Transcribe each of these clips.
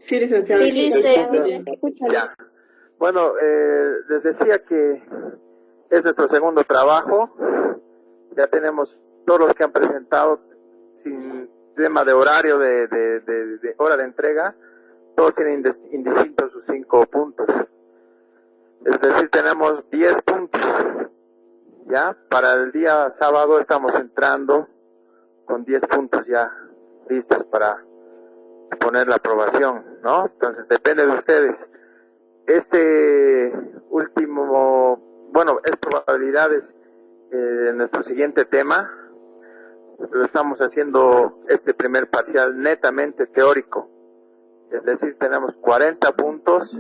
Sí, licenciado. Sí, licenciado. Ya. Bueno, les decía que es nuestro segundo trabajo. Ya tenemos todos los que han presentado sin tema de horario, de hora de entrega. Todos tienen indistintos sus 5 puntos. Es decir, tenemos 10 puntos. Ya, para el día sábado estamos entrando con 10 puntos ya listos para poner la aprobación, ¿no? Entonces depende de ustedes. Este último, bueno, es probabilidades de nuestro siguiente tema. Lo estamos haciendo este primer parcial netamente teórico. Es decir, tenemos 40 puntos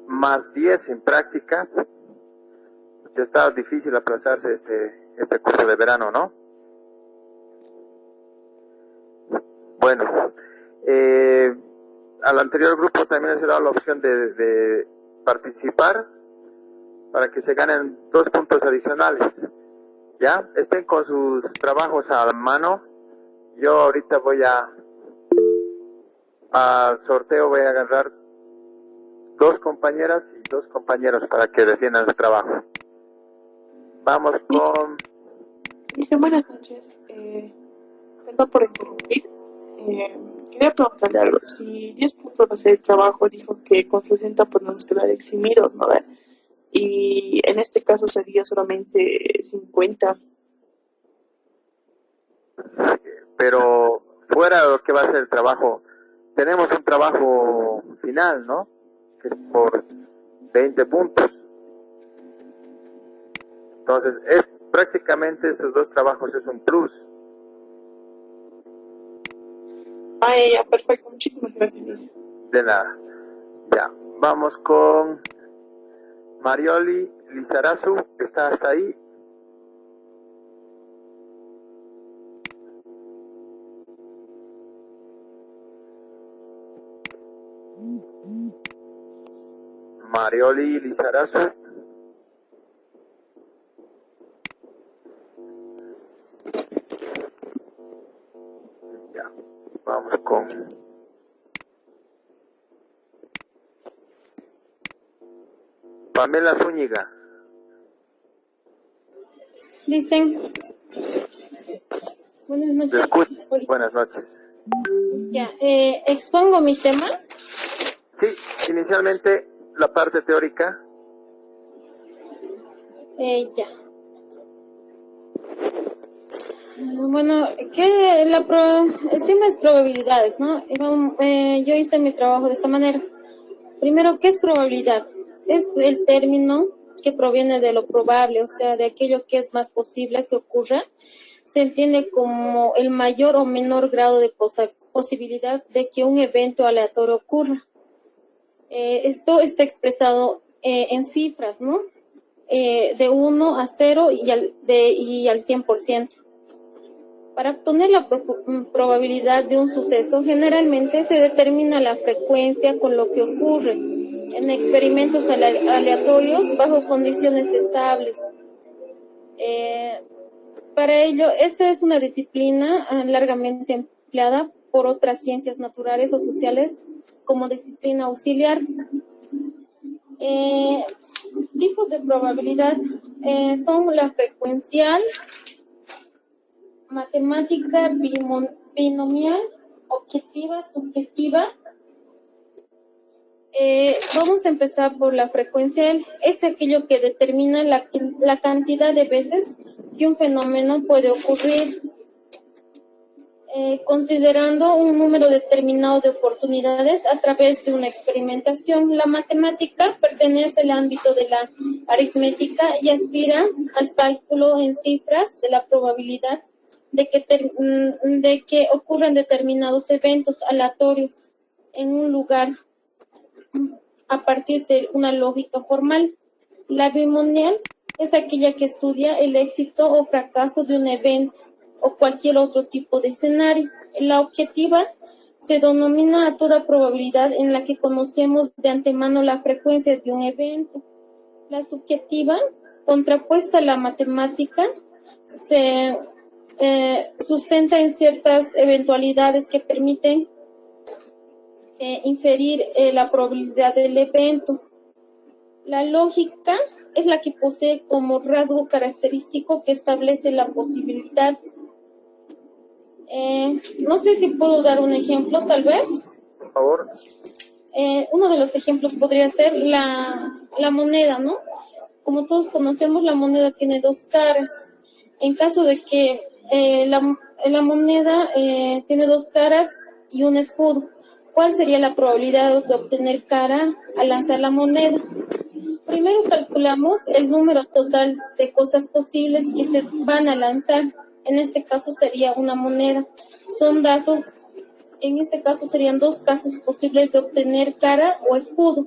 más 10 en práctica. Ya está difícil aplazarse este curso de verano, ¿no? Bueno, al anterior grupo también les he dado la opción de participar para que se ganen 2 puntos adicionales. ¿Ya? Estén con sus trabajos a la mano. Yo ahorita voy al sorteo, voy a agarrar 2 compañeras y 2 compañeros para que defiendan su trabajo. Vamos con... Dice, buenas noches. Perdón por interrumpir. Quería preguntarle algo. Si 10 puntos va a ser el trabajo, dijo que con 60 podemos quedar eximidos, ¿no? Y en este caso sería solamente 50. Pero fuera de lo que va a ser el trabajo, tenemos un trabajo final, ¿no? Que es por 20 puntos. Entonces, prácticamente estos 2 trabajos es un plus. Ya, perfecto. Muchísimas gracias. De nada. Ya, vamos con Marioli Lizarazu. ¿Estás ahí? Marioli Lizarazu. Ya, vamos con Pamela Zúñiga. Dicen, buenas noches. Buenas noches. Ya, expongo mi tema. Sí, inicialmente la parte teórica. Ya. Bueno, el tema es probabilidades, ¿no? Yo hice mi trabajo de esta manera. Primero, ¿qué es probabilidad? Es el término que proviene de lo probable, o sea, de aquello que es más posible que ocurra. Se entiende como el mayor o menor grado de posibilidad de que un evento aleatorio ocurra. Esto está expresado en cifras, ¿no? De 1 a 0 y al 100%. Para obtener la probabilidad de un suceso, generalmente se determina la frecuencia con lo que ocurre en experimentos aleatorios bajo condiciones estables. Para ello, esta es una disciplina largamente empleada por otras ciencias naturales o sociales como disciplina auxiliar. Tipos de probabilidad son la frecuencial, matemática, binomial, objetiva, subjetiva. Vamos a empezar por la frecuencial. Es aquello que determina la cantidad de veces que un fenómeno puede ocurrir, considerando un número determinado de oportunidades a través de una experimentación. La matemática pertenece al ámbito de la aritmética y aspira al cálculo en cifras de la probabilidad de que ocurran determinados eventos aleatorios en un lugar a partir de una lógica formal. La binomial es aquella que estudia el éxito o fracaso de un evento o cualquier otro tipo de escenario. La objetiva se denomina a toda probabilidad en la que conocemos de antemano la frecuencia de un evento. La subjetiva, contrapuesta a la matemática, se sustenta en ciertas eventualidades que permiten inferir la probabilidad del evento. La lógica es la que posee como rasgo característico que establece la posibilidad. No sé si puedo dar un ejemplo, tal vez. Por favor. Uno de los ejemplos podría ser la moneda, ¿no? Como todos conocemos, la moneda tiene dos caras. En caso de que la moneda tiene dos caras y un escudo, ¿cuál sería la probabilidad de obtener cara al lanzar la moneda? Primero calculamos el número total de cosas posibles que se van a lanzar. En este caso sería una moneda. En este caso serían dos casos posibles de obtener cara o escudo.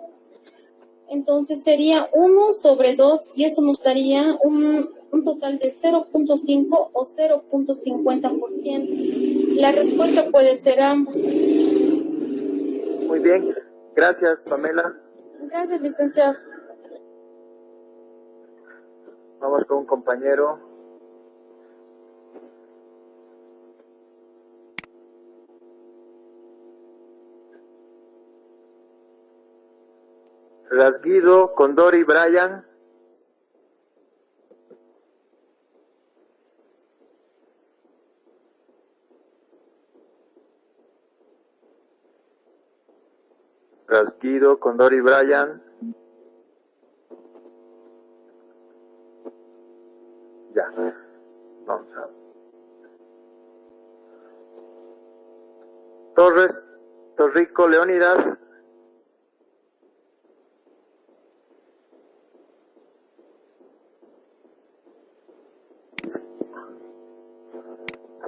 Entonces sería 1 sobre 2 y esto nos daría un total de 0.5 o 0.50%. La respuesta puede ser ambas. Muy bien, gracias Pamela. Gracias, licenciado. Vamos con un compañero. Rasguido, Condori, Brian. Rasguido, Condori, Brian. Ya, vamos a ver. Torres, Torrico, Leónidas.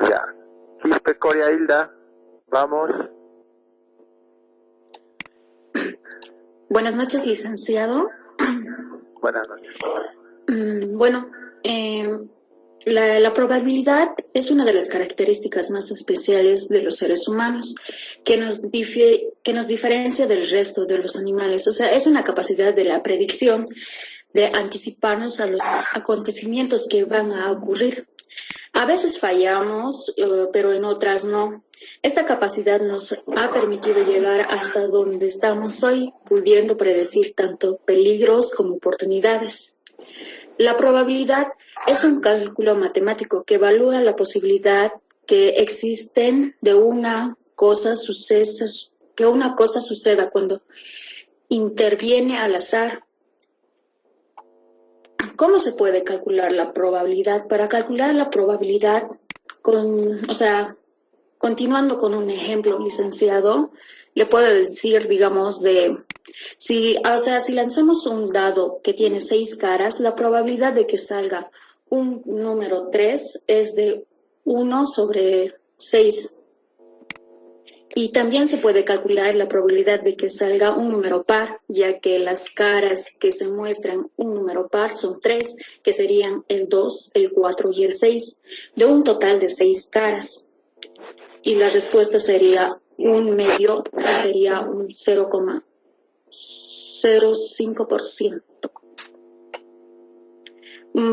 Ya, Quispe, Coria, Hilda. Vamos. Buenas noches, licenciado. Buenas noches. Bueno, la probabilidad es una de las características más especiales de los seres humanos que nos diferencia del resto de los animales. O sea, es una capacidad de la predicción, de anticiparnos a los acontecimientos que van a ocurrir. A veces fallamos, pero en otras no. Esta capacidad nos ha permitido llegar hasta donde estamos hoy, pudiendo predecir tanto peligros como oportunidades. La probabilidad es un cálculo matemático que evalúa la posibilidad que existen de que una cosa suceda cuando interviene al azar. ¿Cómo se puede calcular la probabilidad? Para calcular la probabilidad, continuando con un ejemplo, licenciado, le puedo decir, digamos, si lanzamos un dado que tiene 6 caras, la probabilidad de que salga un número 3 es de 1 sobre 6. Y también se puede calcular la probabilidad de que salga un número par, ya que las caras que se muestran un número par son 3, que serían el 2, el 4 y el 6, de un total de 6 caras. Y la respuesta sería un medio, que sería un 0,05%.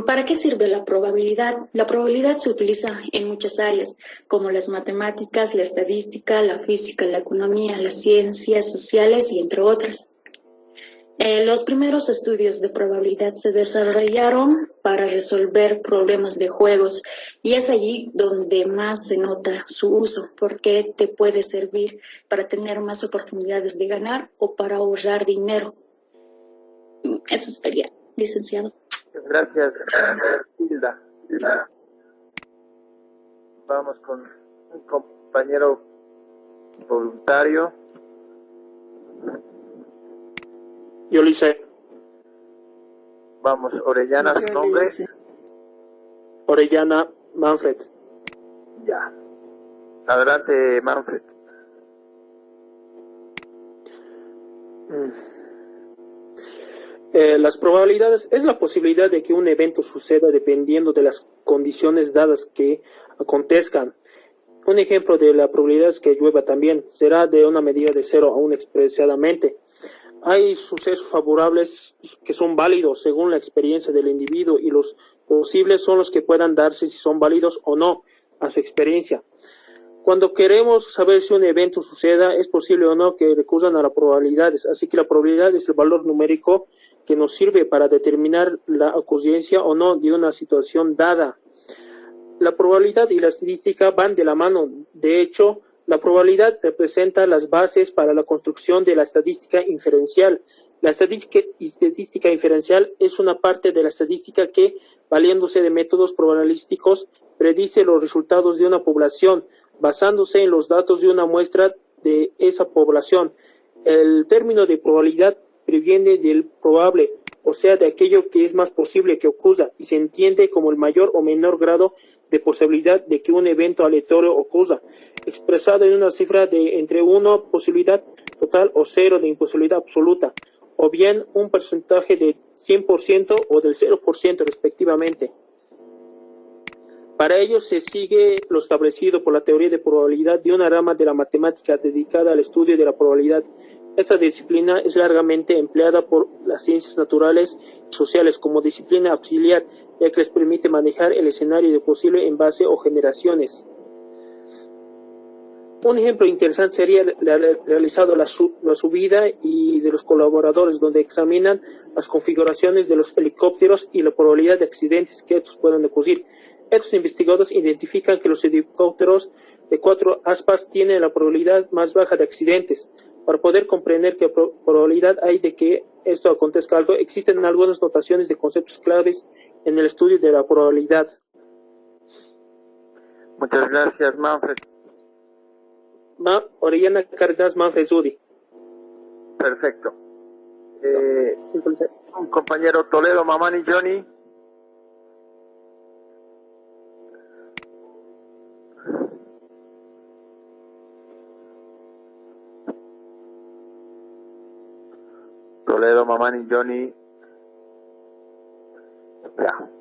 ¿Para qué sirve la probabilidad? La probabilidad se utiliza en muchas áreas, como las matemáticas, la estadística, la física, la economía, las ciencias sociales y entre otras. Los primeros estudios de probabilidad se desarrollaron para resolver problemas de juegos y es allí donde más se nota su uso, porque te puede servir para tener más oportunidades de ganar o para ahorrar dinero. Eso sería, licenciado. Gracias, Hilda. Vamos con un compañero voluntario. Yo lo hice. Vamos, Orellana, su nombre. Orellana Manfred. Ya. Adelante, Manfred. Las probabilidades es la posibilidad de que un evento suceda dependiendo de las condiciones dadas que acontezcan. Un ejemplo de la probabilidad es que llueva también. Será de una medida de 0 a 1 expresadamente. Hay sucesos favorables que son válidos según la experiencia del individuo y los posibles son los que puedan darse si son válidos o no a su experiencia. Cuando queremos saber si un evento suceda, es posible o no que recurran a las probabilidades. Así que la probabilidad es el valor numérico que nos sirve para determinar la ocurrencia o no de una situación dada. La probabilidad y la estadística van de la mano. De hecho, la probabilidad representa las bases para la construcción de la estadística inferencial. La estadística inferencial es una parte de la estadística que, valiéndose de métodos probabilísticos, predice los resultados de una población, basándose en los datos de una muestra de esa población. El término de probabilidad proviene del probable, o sea, de aquello que es más posible que ocurra, y se entiende como el mayor o menor grado de posibilidad de que un evento aleatorio ocurra, expresado en una cifra de entre 1 posibilidad total o 0 de imposibilidad absoluta, o bien un porcentaje de 100% o del 0% respectivamente. Para ello se sigue lo establecido por la teoría de probabilidad de una rama de la matemática dedicada al estudio de la probabilidad. Esta disciplina es largamente empleada por las ciencias naturales y sociales como disciplina auxiliar, ya que les permite manejar el escenario de posible envase o generaciones. Un ejemplo interesante sería realizado la subida y de los colaboradores, donde examinan las configuraciones de los helicópteros y la probabilidad de accidentes que estos puedan ocurrir. Estos investigadores identifican que los helicópteros de 4 aspas tienen la probabilidad más baja de accidentes. Para poder comprender qué probabilidad hay de que esto acontezca algo, existen algunas notaciones de conceptos claves en el estudio de la probabilidad. Muchas gracias, Manfred. Oriana Cárdenas, Manfred Zudi. Perfecto. Un compañero Toledo, Mamani, Johnny. Toledo, Mamani, Johnny. Ya.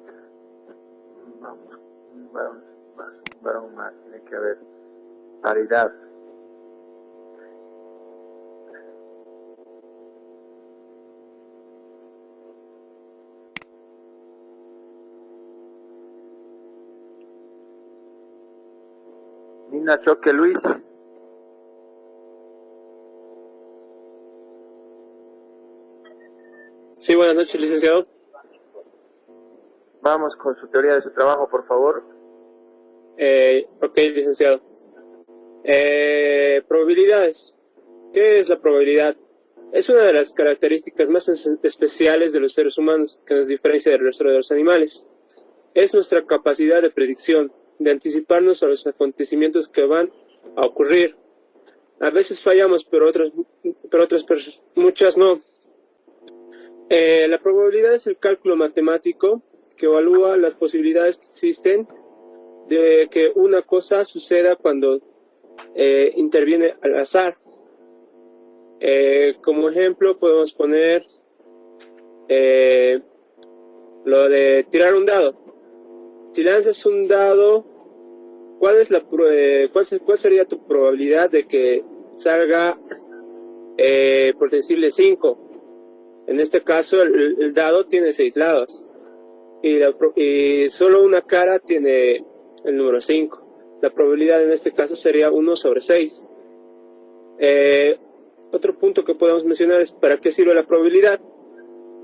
Vamos, más. Tiene que haber paridad. Nina Choque Luis. Sí, buenas noches, licenciado. Vamos con su teoría de su trabajo, por favor. Ok, licenciado. Probabilidades. ¿Qué es la probabilidad? Es una de las características más especiales de los seres humanos que nos diferencia del resto de los animales. Es nuestra capacidad de predicción, de anticiparnos a los acontecimientos que van a ocurrir. A veces fallamos, pero muchas no. La probabilidad es el cálculo matemático que evalúa las posibilidades que existen de que una cosa suceda cuando interviene al azar. Como ejemplo podemos poner lo de tirar un dado. Si lanzas un dado, ¿cuál sería tu probabilidad de que salga, por decirle, 5? En este caso, el dado tiene 6 lados y solo una cara tiene el número 5. La probabilidad en este caso sería 1 sobre 6. Otro punto que podemos mencionar es ¿para qué sirve la probabilidad?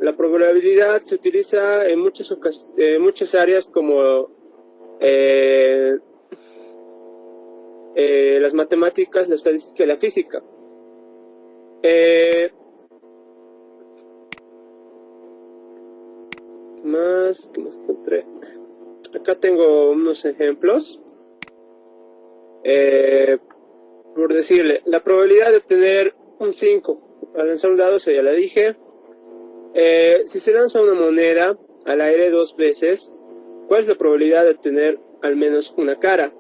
La probabilidad se utiliza en muchas áreas como las matemáticas, la estadística y la física. ¿Qué más encontré? Acá tengo unos ejemplos. Por decirle, la probabilidad de obtener un 5 al lanzar un dado, eso ya la dije. Si se lanza una moneda al aire 2 veces, ¿cuál es la probabilidad de obtener al menos una cara?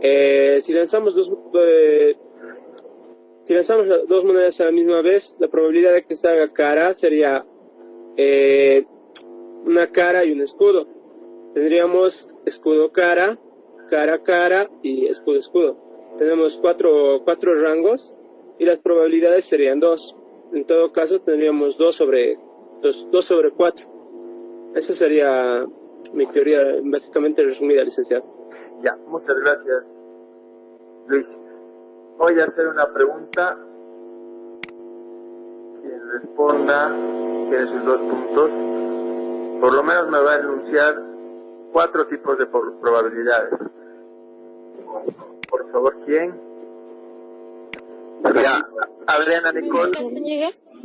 Si lanzamos dos monedas a la misma vez, la probabilidad de que salga cara sería una cara y un escudo. Tendríamos escudo cara, cara cara y escudo escudo. Tenemos cuatro rangos y las probabilidades serían 2. En todo caso tendríamos 2 sobre 4. Esa sería mi teoría básicamente resumida, licenciado. Ya, muchas gracias. Luis, voy a hacer una pregunta. Quien responda, tiene sus 2 puntos. Por lo menos me va a enunciar 4 tipos de probabilidades. Por favor, ¿quién? Ya, Adriana Nicole.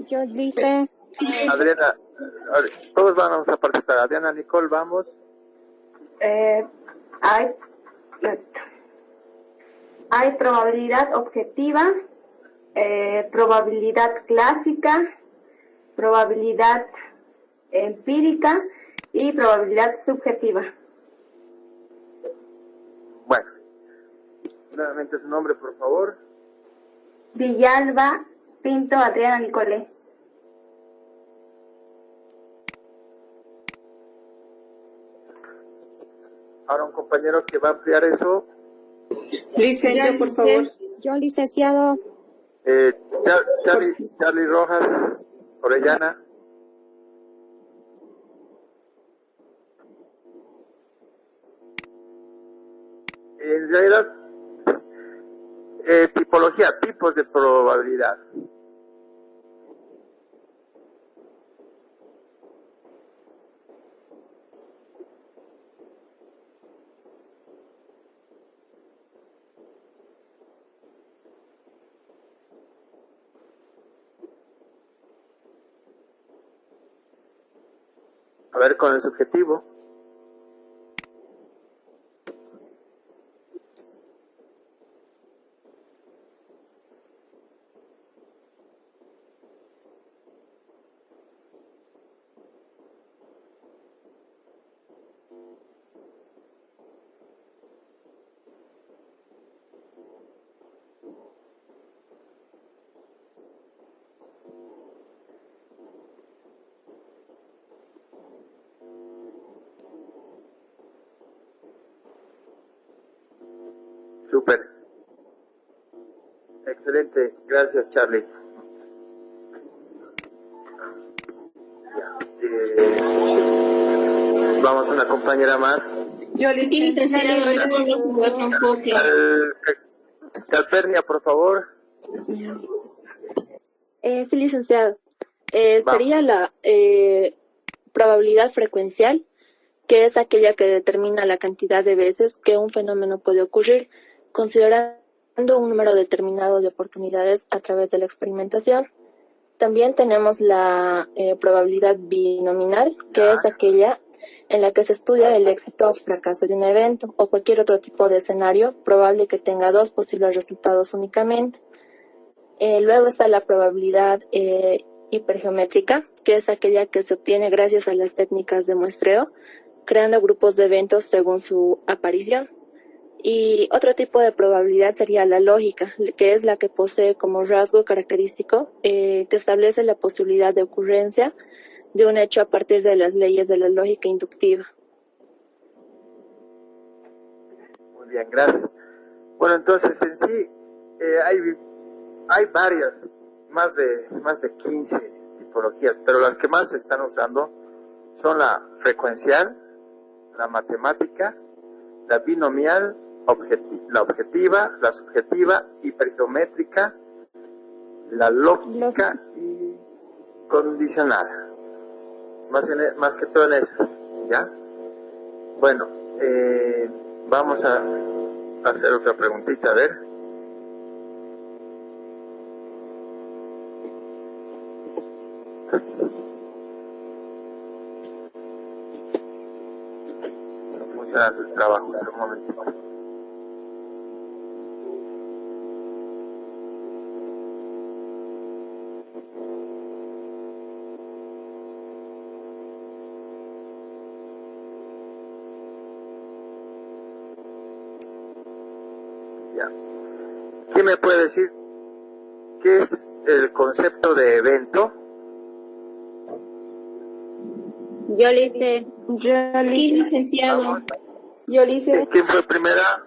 Yo dice. Adriana, todos vamos a participar. Adriana Nicole, vamos. Hay probabilidad objetiva, probabilidad clásica, probabilidad empírica y probabilidad subjetiva. Bueno, nuevamente su nombre, por favor. Villalba Pinto Adriana Nicole. Ahora un compañero que va a ampliar eso. Licencia, por favor. Yo, licenciado. Charlie Rojas Orellana. En realidad, tipología, tipos de probabilidad. A ver, con el subjetivo. Súper. Excelente. Gracias, Charlie. Vamos a una compañera más. Yo, licenciado. Calpernia, por favor. Sí, licenciado. Sería la probabilidad frecuencial, que es aquella que determina la cantidad de veces que un fenómeno puede ocurrir, considerando un número determinado de oportunidades a través de la experimentación. También tenemos la probabilidad binominal, que es aquella en la que se estudia el éxito o fracaso de un evento o cualquier otro tipo de escenario probable que tenga 2 posibles resultados únicamente. Luego está la probabilidad hipergeométrica, que es aquella que se obtiene gracias a las técnicas de muestreo, creando grupos de eventos según su aparición. Y otro tipo de probabilidad sería la lógica, que es la que posee como rasgo característico que establece la posibilidad de ocurrencia de un hecho a partir de las leyes de la lógica inductiva. Muy bien, gracias. Bueno, entonces en sí hay varias, más de 15 tipologías, pero las que más se están usando son la frecuencial, la matemática, la binomial, la objetiva, la subjetiva, hipergeométrica, la lógica y condicional. Más que todo en eso, ¿ya? Bueno, vamos a hacer otra preguntita, a ver. No funcionan sus trabajos, un momentito. ¿Quién me puede decir qué es el concepto de evento? Yo licenciado. Yo licenciado. ¿Quién fue primera?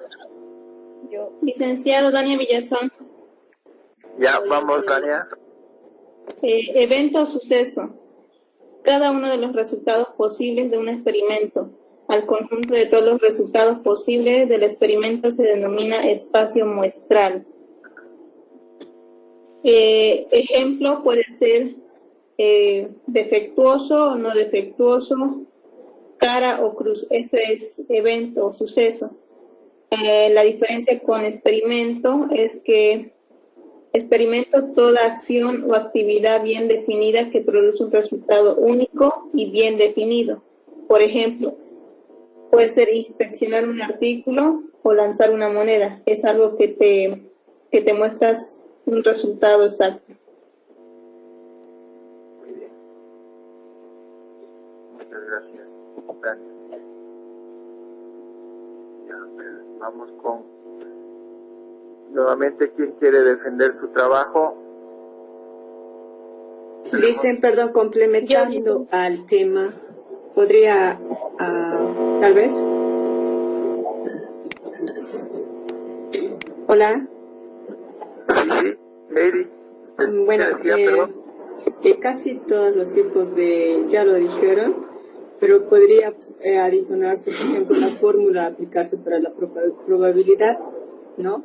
Yo. Licenciado Dania Villazón. Ya, vamos, Dania. Evento o suceso. Cada uno de los resultados posibles de un experimento. al conjunto de todos los resultados posibles del experimento se denomina espacio muestral. Ejemplo puede ser defectuoso o no defectuoso, cara o cruz. Eso es evento o suceso. La diferencia con experimento es que experimento toda acción o actividad bien definida que produce un resultado único y bien definido. Por ejemplo, puede ser inspeccionar un artículo o lanzar una moneda. Es algo que te muestras un resultado exacto. Muy bien. Muchas gracias, Dani. Ya, vamos con nuevamente quién quiere defender su trabajo. Dicen, perdón, complementando al tema, podría, tal vez. Hola. Sí, Heidi. Bueno, casi todos los tipos ya lo dijeron, pero podría adicionarse, por ejemplo, la fórmula a aplicarse para la probabilidad, ¿no?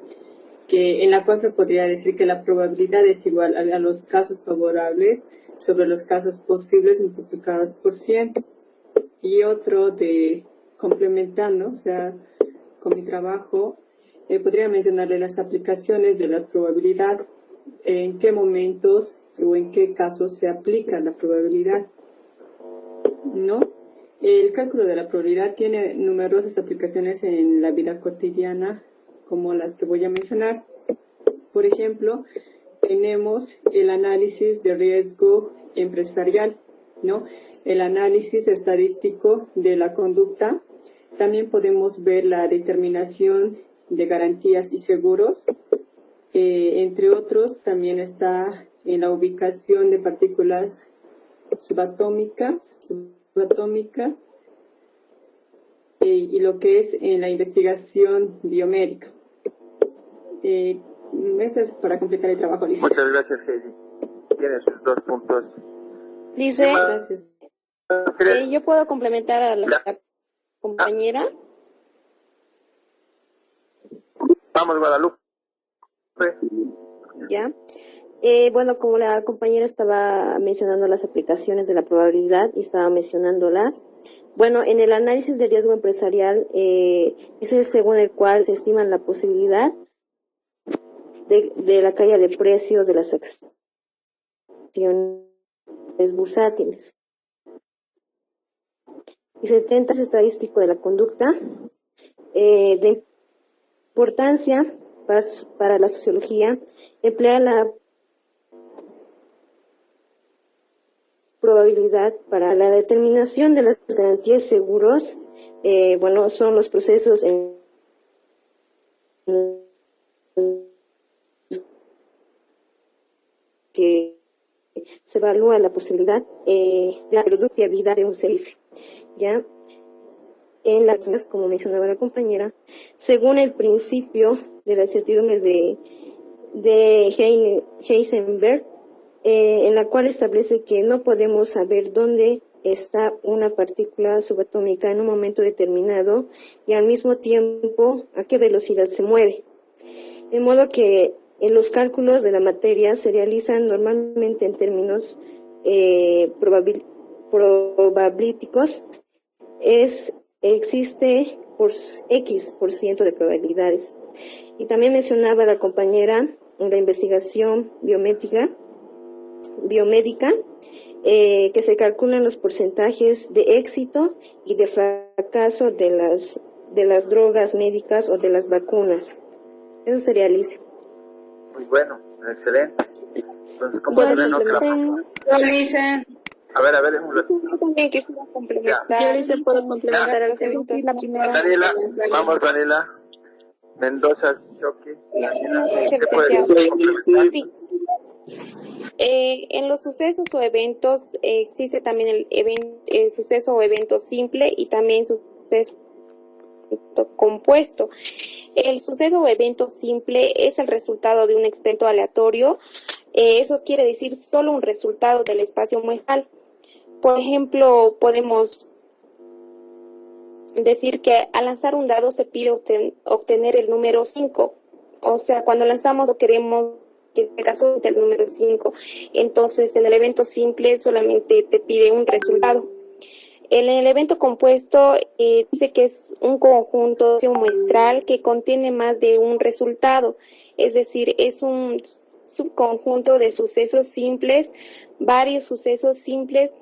Que en la cual se podría decir que la probabilidad es igual a los casos favorables sobre los casos posibles multiplicados por 100. Y otro de complementando, o sea, con mi trabajo, podría mencionarle las aplicaciones de la probabilidad, en qué momentos o en qué casos se aplica la probabilidad, ¿no? El cálculo de la probabilidad tiene numerosas aplicaciones en la vida cotidiana, como las que voy a mencionar. Por ejemplo, tenemos el análisis de riesgo empresarial, ¿no? El análisis estadístico de la conducta. También podemos ver la determinación de garantías y seguros. Entre otros, también está en la ubicación de partículas subatómicas, y lo que es en la investigación biomédica. Eso es para completar el trabajo, Lice. Muchas gracias, Heidi. Tiene sus 2 puntos. Lice, gracias. ¿yo puedo complementar a la compañera? Vamos, Guadalupe. Ya. Bueno, como la compañera estaba mencionando las aplicaciones de la probabilidad y estaba mencionándolas, bueno, en el análisis de riesgo empresarial es el según el cual se estima la posibilidad de la caída de precios de las acciones bursátiles. Y se intenta estadístico de la conducta de importancia para la sociología, emplea la probabilidad para la determinación de las garantías seguros. Bueno, son los procesos que se evalúa la posibilidad de la productividad de un servicio, ¿ya? En las personas, como mencionaba la compañera, según el principio de la certidumbre de Heisenberg, en la cual establece que no podemos saber dónde está una partícula subatómica en un momento determinado y al mismo tiempo a qué velocidad se mueve. De modo que los cálculos de la materia se realizan normalmente en términos probabilísticos. Existe por X% de probabilidades. Y también mencionaba la compañera en la investigación biomédica, que se calculan los porcentajes de éxito y de fracaso de las drogas médicas o de las vacunas. Eso sería, Alicia. Muy bueno, excelente. Entonces, ¿cómo Yo A ver, un ratito. Yo también quisiera complementar. Yo puedo complementar al evento. La primera. Daniela, vamos, Daniela. Mendoza, Choque. Daniela, ¿te puedes complementar? Sí. En los sucesos o eventos existe también el suceso o evento simple y también suceso compuesto. El suceso o evento simple es el resultado de un experimento aleatorio. Eso quiere decir solo un resultado del espacio muestral. Por ejemplo, podemos decir que al lanzar un dado se pide obtener el número 5. O sea, cuando lanzamos o queremos que en este caso el número 5. Entonces, en el evento simple solamente te pide un resultado. En el evento compuesto dice que es un conjunto muestral que contiene más de un resultado. Es decir, es un subconjunto de sucesos simples, varios sucesos simples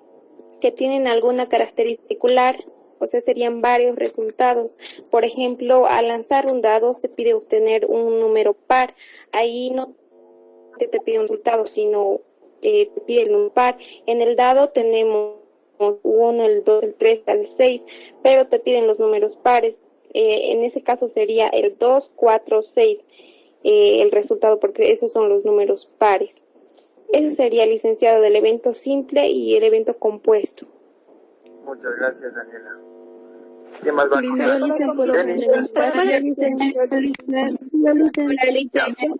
que tienen alguna característica particular, o sea, serían varios resultados. Por ejemplo, al lanzar un dado se pide obtener un número par. Ahí no te pide un resultado, sino te pide el número par. En el dado tenemos 1, el 2, el 3, el 6, pero te piden los números pares. En ese caso sería el 2, 4, 6 el resultado, porque esos son los números pares. Eso sería, licenciado, del evento simple y el evento compuesto. Muchas gracias, Daniela. ¿Quién más va?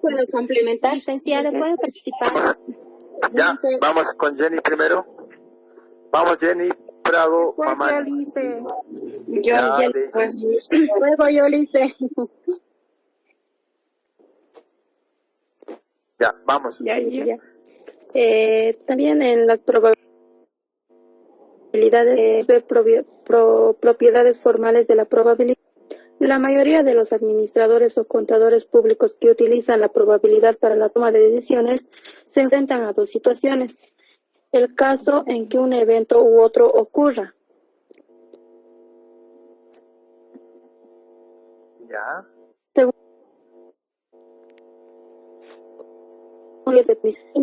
¿Puedo complementar? Licenciado, ¿puedo participar? Ya, vamos con Jenny primero. Vamos, Jenny Prado, mamá. Luego yo lo hice. Ya, vamos. También en las probabilidades propiedades formales de la probabilidad. La mayoría de los administradores o contadores públicos que utilizan la probabilidad para la toma de decisiones se enfrentan a dos situaciones. El caso en que un evento u otro ocurra. Ya.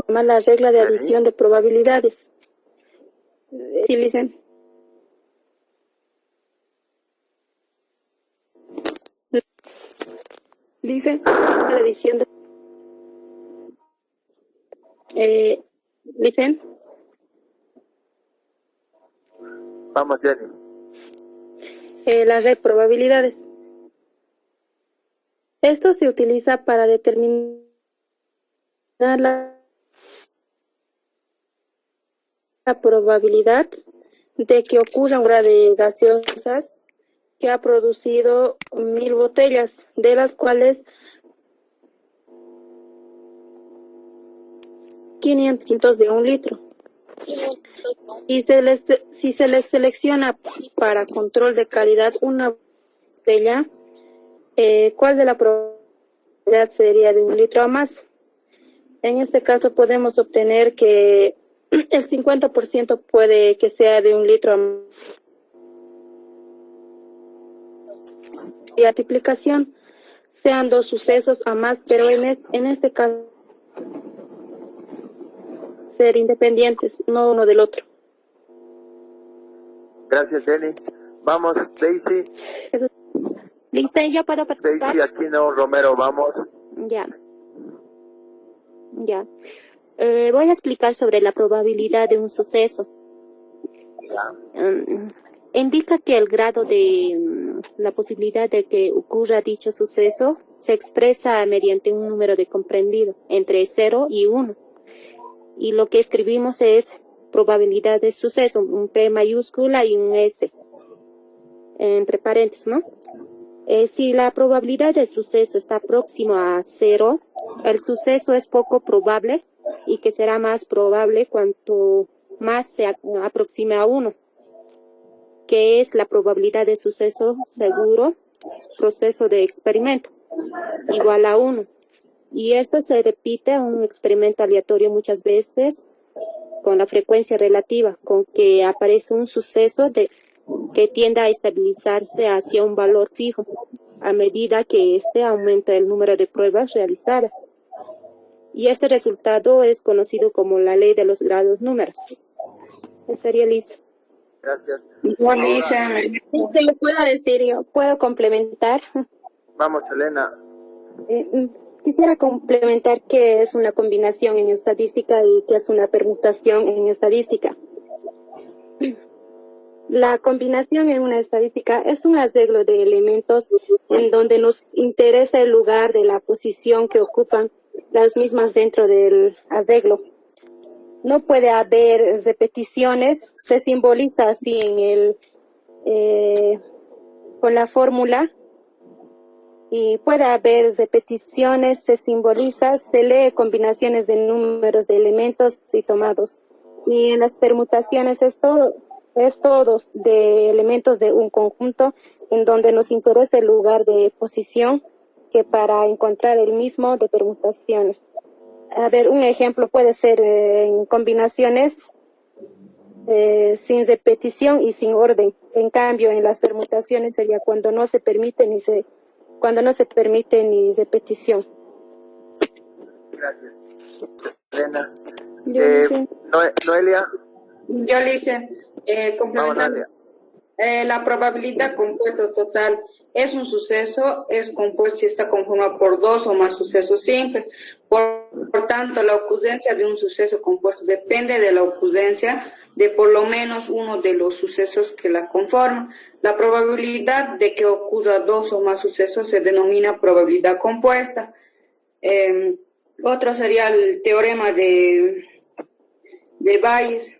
La regla de adición de probabilidades. Utilicen. Dice la adición de dicen. Vamos, Jenny. La red probabilidades. Esto se utiliza para determinar la probabilidad de que ocurra una de gaseosas que ha producido 1000 botellas, de las cuales 500 de 1 litro. Y si se les selecciona para control de calidad una botella, ¿cuál de la probabilidad sería de 1 litro o más? En este caso podemos obtener que el 50% puede que sea de 1 litro o más. Y la multiplicación sean 2 sucesos a más, pero en este caso ser independientes, no uno del otro. Gracias, Jenny. Vamos, Daisy. Lice, ¿yo puedo participar? Daisy Aquino Romero, vamos. Ya. Voy a explicar sobre la probabilidad de un suceso. Indica que el grado de la posibilidad de que ocurra dicho suceso se expresa mediante un número de comprendido entre 0 y 1. Y lo que escribimos es probabilidad de suceso, un P mayúscula y un S, entre paréntesis, ¿no? Si la probabilidad del suceso está próxima a 0, el suceso es poco probable y que será más probable cuanto más se aproxime a 1, que es la probabilidad de suceso seguro, proceso de experimento, igual a 1. Y esto se repite a un experimento aleatorio muchas veces con la frecuencia relativa, con que aparece un suceso que tiende a estabilizarse hacia un valor fijo a medida que éste aumenta el número de pruebas realizadas. Y este resultado es conocido como la ley de los grados números. Eso sería Lisa. Gracias. ¿Qué le puedo decir yo? ¿Puedo complementar? Vamos, Elena. Quisiera complementar qué es una combinación en estadística y qué es una permutación en estadística. La combinación en una estadística es un arreglo de elementos en donde nos interesa el lugar de la posición que ocupan las mismas dentro del arreglo. No puede haber repeticiones, se simboliza así en con la fórmula y puede haber repeticiones, se simboliza, se lee combinaciones de números de elementos y tomados. Y en las permutaciones es todo de elementos de un conjunto en donde nos interesa el lugar de posición que para encontrar el mismo de permutaciones. A ver, un ejemplo puede ser en combinaciones sin repetición y sin orden. En cambio, en las permutaciones sería cuando no se permite ni repetición. Gracias. Elena. Sí. Noelia. Yo le hice, complementando. La probabilidad compuesto total es un suceso, es compuesto si está conformado por dos o más sucesos simples. Por tanto, la ocurrencia de un suceso compuesto depende de la ocurrencia de por lo menos uno de los sucesos que la conforman. La probabilidad de que ocurra dos o más sucesos se denomina probabilidad compuesta. Otro sería el teorema de Bayes.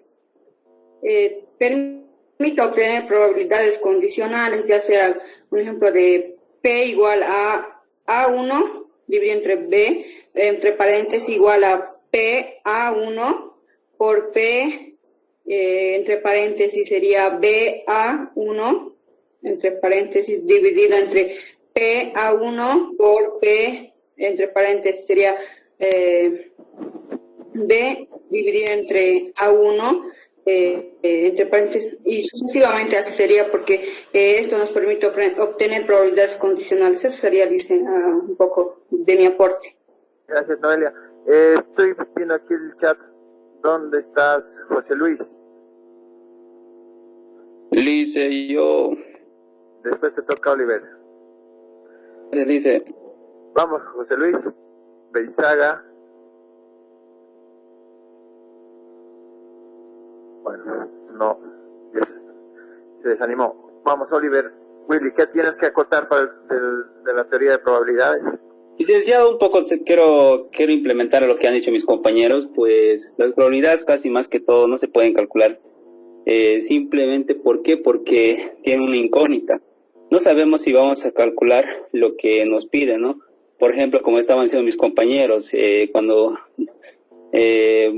Permite obtener probabilidades condicionales, ya sea un ejemplo de P igual a A1 dividido entre B, entre paréntesis igual a P A1 por P, entre paréntesis sería BA1, entre paréntesis dividido entre P A1 por P, entre paréntesis sería B dividido entre A1, entre paréntesis, y sucesivamente así sería, porque esto nos permite obtener probabilidades condicionales. Eso sería, dice, un poco de mi aporte. Gracias, Noelia. Estoy viendo aquí el chat. ¿Dónde estás, José Luis? Lice, yo. Después te toca Oliver. Lice. Vamos, José Luis. Beizaga. Bueno, no, se desanimó. Vamos, Oliver. Willy, ¿qué tienes que acotar de la teoría de probabilidades? Licenciado, un poco quiero implementar lo que han dicho mis compañeros, pues las probabilidades casi más que todo no se pueden calcular. Simplemente, ¿por qué? Porque tiene una incógnita. No sabemos si vamos a calcular lo que nos piden, ¿no? Por ejemplo, como estaban diciendo mis compañeros, cuando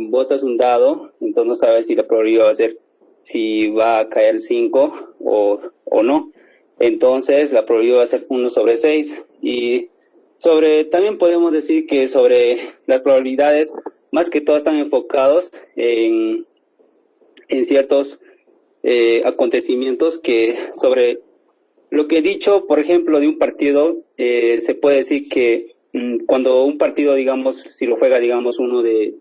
botas un dado, entonces no sabes si la probabilidad va a ser si va a caer 5 o no. Entonces la probabilidad va a ser 1 sobre 6. Y también podemos decir que sobre las probabilidades, más que todo están enfocados en ciertos acontecimientos que sobre lo que he dicho, por ejemplo, de un partido, se puede decir que cuando un partido, digamos, si lo juega, digamos, uno de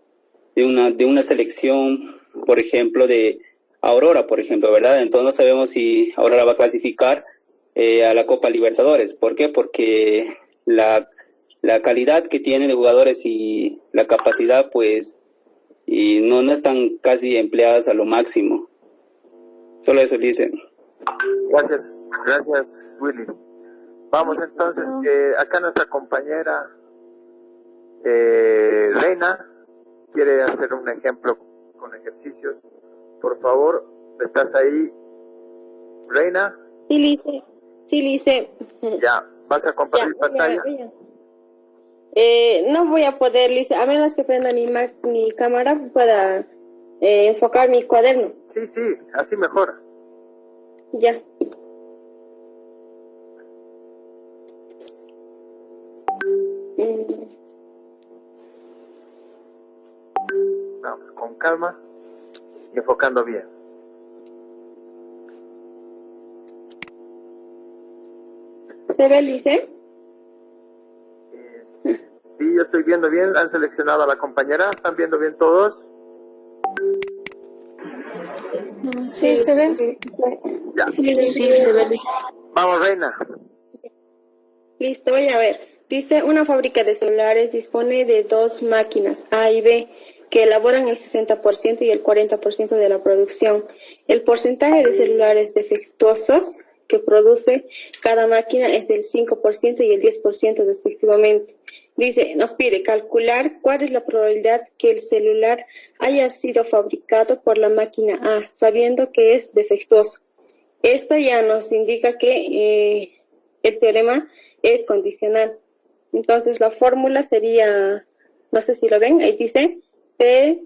una selección, por ejemplo, de Aurora, por ejemplo, ¿verdad? Entonces no sabemos si Aurora va a clasificar a la Copa Libertadores. ¿Por qué? Porque la calidad que tiene de jugadores y la capacidad, pues, y no están casi empleadas a lo máximo. Solo eso dicen. Gracias, Willy. Vamos entonces, que acá nuestra compañera Reina quiere hacer un ejemplo con ejercicios. Por favor, ¿estás ahí, Reina? Sí, Lice. Ya, ¿vas a compartir pantalla? No voy a poder, Lice, a menos que prenda mi cámara pueda enfocar mi cuaderno. Sí, así mejor. Ya. Vamos, con calma y enfocando bien. ¿Se ve, Lice? Sí, yo estoy viendo bien. ¿Han seleccionado a la compañera? ¿Están viendo bien todos? Sí, se ve. Ya. Sí, se ve, Lice. Vamos, Reina. Listo, voy a ver. Dice, una fábrica de celulares dispone de dos máquinas, A y B, que elaboran el 60% y el 40% de la producción. El porcentaje de celulares defectuosos que produce cada máquina es del 5% y el 10% respectivamente. Dice, nos pide calcular cuál es la probabilidad que el celular haya sido fabricado por la máquina A, sabiendo que es defectuoso. Esto ya nos indica que el teorema es condicional. Entonces la fórmula sería, no sé si lo ven, ahí dice P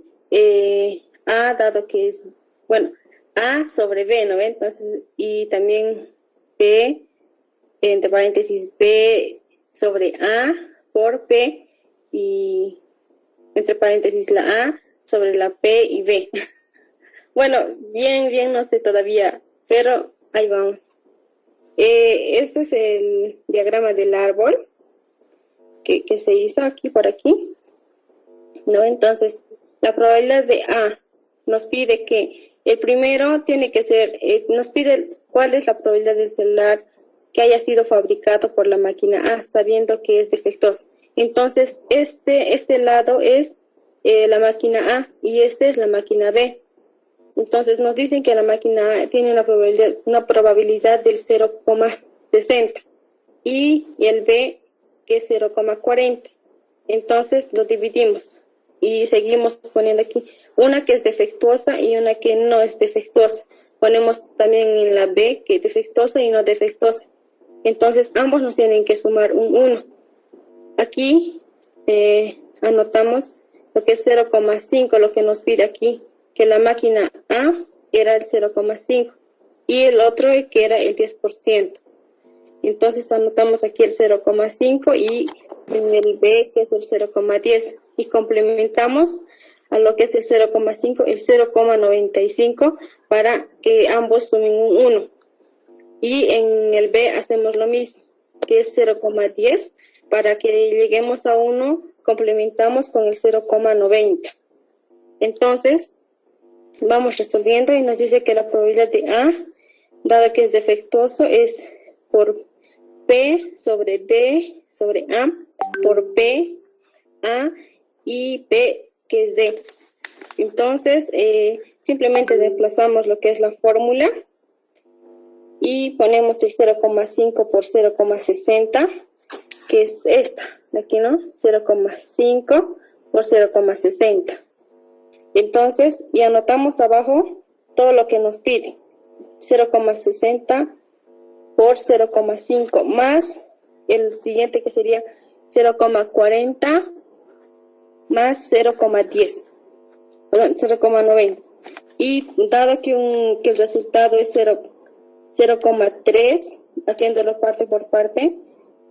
A dado que es, bueno, A sobre B, ¿no ven? Entonces, y también P, entre paréntesis, B sobre A por P y entre paréntesis la A sobre la P y B. Bueno, bien, no sé todavía, pero ahí vamos. Este es el diagrama del árbol que se hizo aquí por aquí, ¿no? Entonces, la probabilidad de A nos pide que el primero tiene que ser, nos pide cuál es la probabilidad del celular que haya sido fabricado por la máquina A, sabiendo que es defectuoso. Entonces, este lado es la máquina A y este es la máquina B. Entonces, nos dicen que la máquina A tiene una probabilidad del 0,60 y el B que es 0,40. Entonces, lo dividimos y seguimos poniendo aquí una que es defectuosa y una que no es defectuosa. Ponemos también en la B que es defectuosa y no defectuosa. Entonces, ambos nos tienen que sumar un 1. Aquí anotamos lo que es 0,5, lo que nos pide aquí, que la máquina A era el 0,5 y el otro que era el 10%. Entonces anotamos aquí el 0,5 y en el B que es el 0,10 y complementamos a lo que es el 0,5, el 0,95 para que ambos sumen un 1. Y en el B hacemos lo mismo, que es 0,10, para que lleguemos a 1, complementamos con el 0,90. Entonces, vamos resolviendo y nos dice que la probabilidad de A, dado que es defectuoso, es por P sobre D sobre A, por P, A y P, que es D. Entonces, simplemente desplazamos lo que es la fórmula y ponemos el 0,5 por 0,60, que es esta, de aquí, ¿no? 0,5 por 0,60. Entonces, y anotamos abajo todo lo que nos pide. 0,60 por 0,5 más el siguiente que sería 0,40 más 0,10. Perdón, 0,90. Y dado que el resultado es 0,3, haciéndolo parte por parte,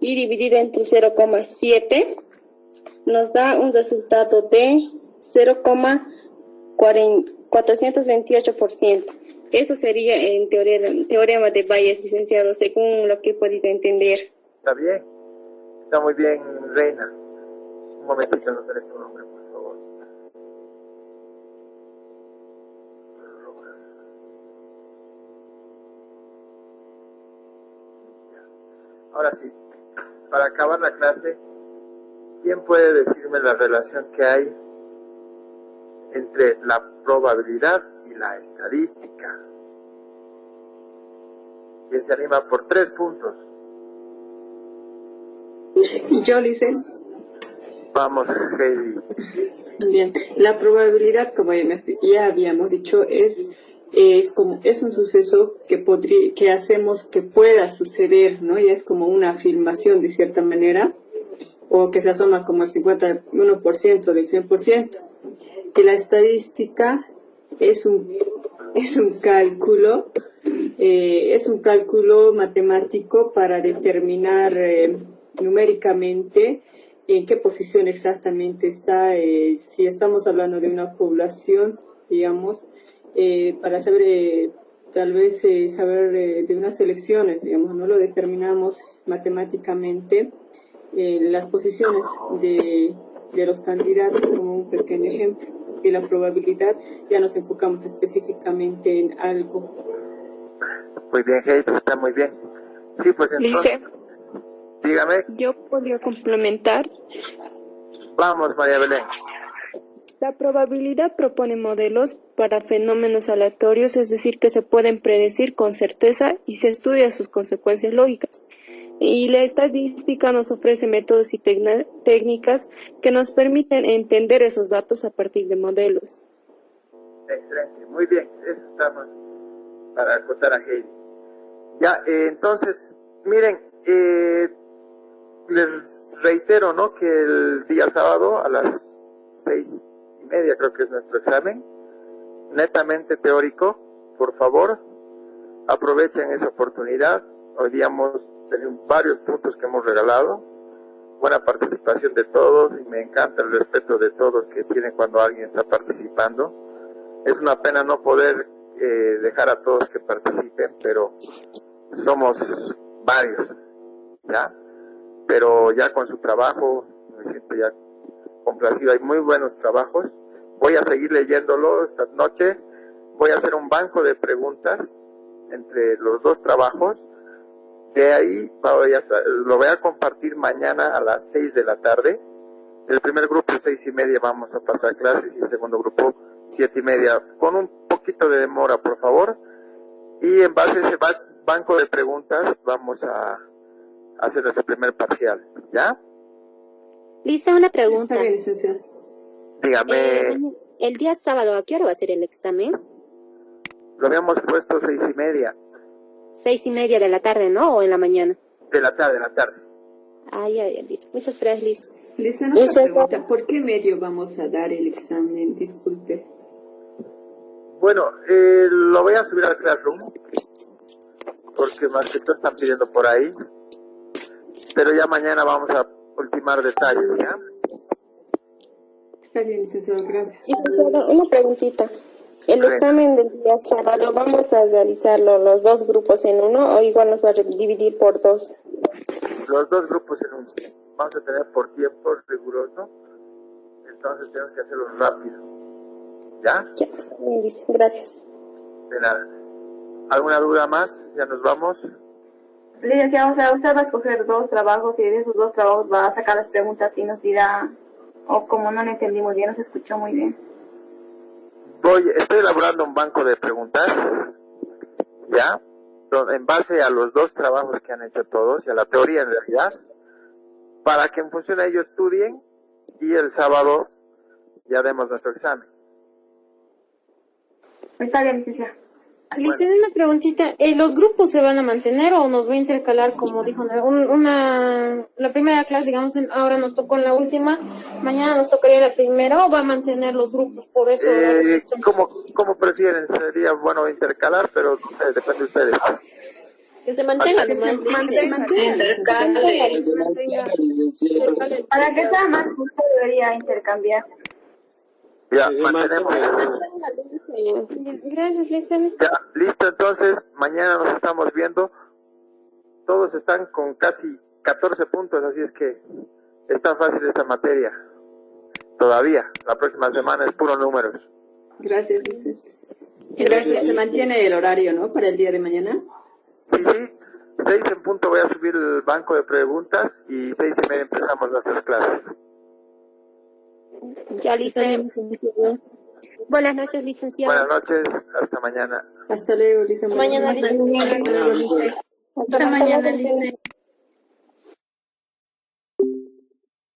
y dividido entre 0,7, nos da un resultado de 0,428%. Eso sería en teorema de Bayes, licenciado, según lo que he podido entender. Está bien, está muy bien, Reina. Un momentito, no tenés tu nombre, por favor. Ahora sí, para acabar la clase, ¿quién puede decirme la relación que hay entre la probabilidad y la estadística? ¿Quién se anima por 3 puntos? Yo, Licen. Vamos, Heidi. Bien, la probabilidad, como ya habíamos dicho, es un suceso que hacemos que pueda suceder, ¿no? Y es como una afirmación de cierta manera, o que se asoma como el 51% del 100%. Que la estadística es un cálculo matemático para determinar numéricamente en qué posición exactamente está, si estamos hablando de una población, digamos, para saber, tal vez saber de unas elecciones, digamos, no lo determinamos matemáticamente, las posiciones de los candidatos como un pequeño ejemplo, y la probabilidad ya nos enfocamos específicamente en algo. Muy bien, Heidi, está muy bien. Sí, pues entonces, dígame. Yo podría complementar. Vamos, María Belén. La probabilidad propone modelos para fenómenos aleatorios, es decir, que se pueden predecir con certeza y se estudia sus consecuencias lógicas. Y la estadística nos ofrece métodos y técnicas que nos permiten entender esos datos a partir de modelos. Excelente, muy bien, eso estamos para acotar a Heidi. Ya, entonces, miren, les reitero, ¿no? Que el día sábado a las 6:30 creo que es nuestro examen, netamente teórico. Por favor, aprovechen esa oportunidad. Hoy día hemos tenido varios puntos que hemos regalado, buena participación de todos, y me encanta el respeto de todos que tienen cuando alguien está participando. Es una pena no poder dejar a todos que participen, pero somos varios, ¿ya? Pero ya con su trabajo me siento ya complacido. Hay muy buenos trabajos. Voy a seguir leyéndolo esta noche. Voy a hacer un banco de preguntas entre los dos trabajos. De ahí lo voy a compartir mañana a las 6 de la tarde. El primer grupo 6:30 vamos a pasar clases, y el segundo grupo 7:30, con un poquito de demora, por favor. Y en base a ese banco de preguntas vamos a hacer nuestro primer parcial, ¿ya? Lisa, una pregunta. Está bien, licenciado. Dígame. El día sábado, ¿a qué hora va a ser el examen? Lo habíamos puesto 6:30. 6:30 de la tarde, ¿no? ¿O en la mañana? De la tarde. Ay, listo. Muchas gracias, Liz. Liz, otra pregunta. ¿Por qué medio vamos a dar el examen? Disculpe. Bueno, lo voy a subir al Classroom, porque más que todo están pidiendo por ahí. Pero ya mañana vamos a ultimar detalles, ¿ya? Está bien, licenciado, gracias. Licenciado, una preguntita. ¿El examen del día sábado vamos a realizarlo los dos grupos en uno o igual nos va a dividir por dos? Los dos grupos en uno. Vamos a tener por tiempo riguroso, entonces tenemos que hacerlo rápido. ¿Ya? Ya, está bien, dice. Gracias. De nada. ¿Alguna duda más? Ya nos vamos. Licenciado, o sea, usted va a escoger dos trabajos y de esos dos trabajos va a sacar las preguntas y nos dirá, o como no le entendí muy bien, no se escuchó muy bien. Estoy elaborando un banco de preguntas, ¿ya? En base a los dos trabajos que han hecho todos y a la teoría en realidad, para que en función de ello estudien y el sábado ya demos nuestro examen. Está bien, licenciada. Licenciada, una preguntita. ¿Los grupos se van a mantener o nos va a intercalar, como dijo, la primera clase, digamos, ahora nos tocó en la última, mañana nos tocaría la primera, o va a mantener los grupos? Por eso. ¿Cómo prefieren? Sería bueno intercalar, pero depende de ustedes. Que se mantenga. Para que sea más justo debería intercambiarse. Ya, mantenemos. Gracias, licenciada. Ya, listo, entonces, mañana nos estamos viendo. Todos están con casi 14 puntos, así es que está fácil esta materia. Todavía, la próxima semana es puro números. Gracias, licenciado. Gracias. Se mantiene el horario, ¿no? Para el día de mañana. Sí, 6 en punto voy a subir el banco de preguntas y 6:30 empezamos nuestras clases. Ya, licenciado. Buenas noches, licenciado. Buenas noches, hasta mañana. Hasta luego, licenciado. Mañana, licenciado. Hasta mañana, licenciado.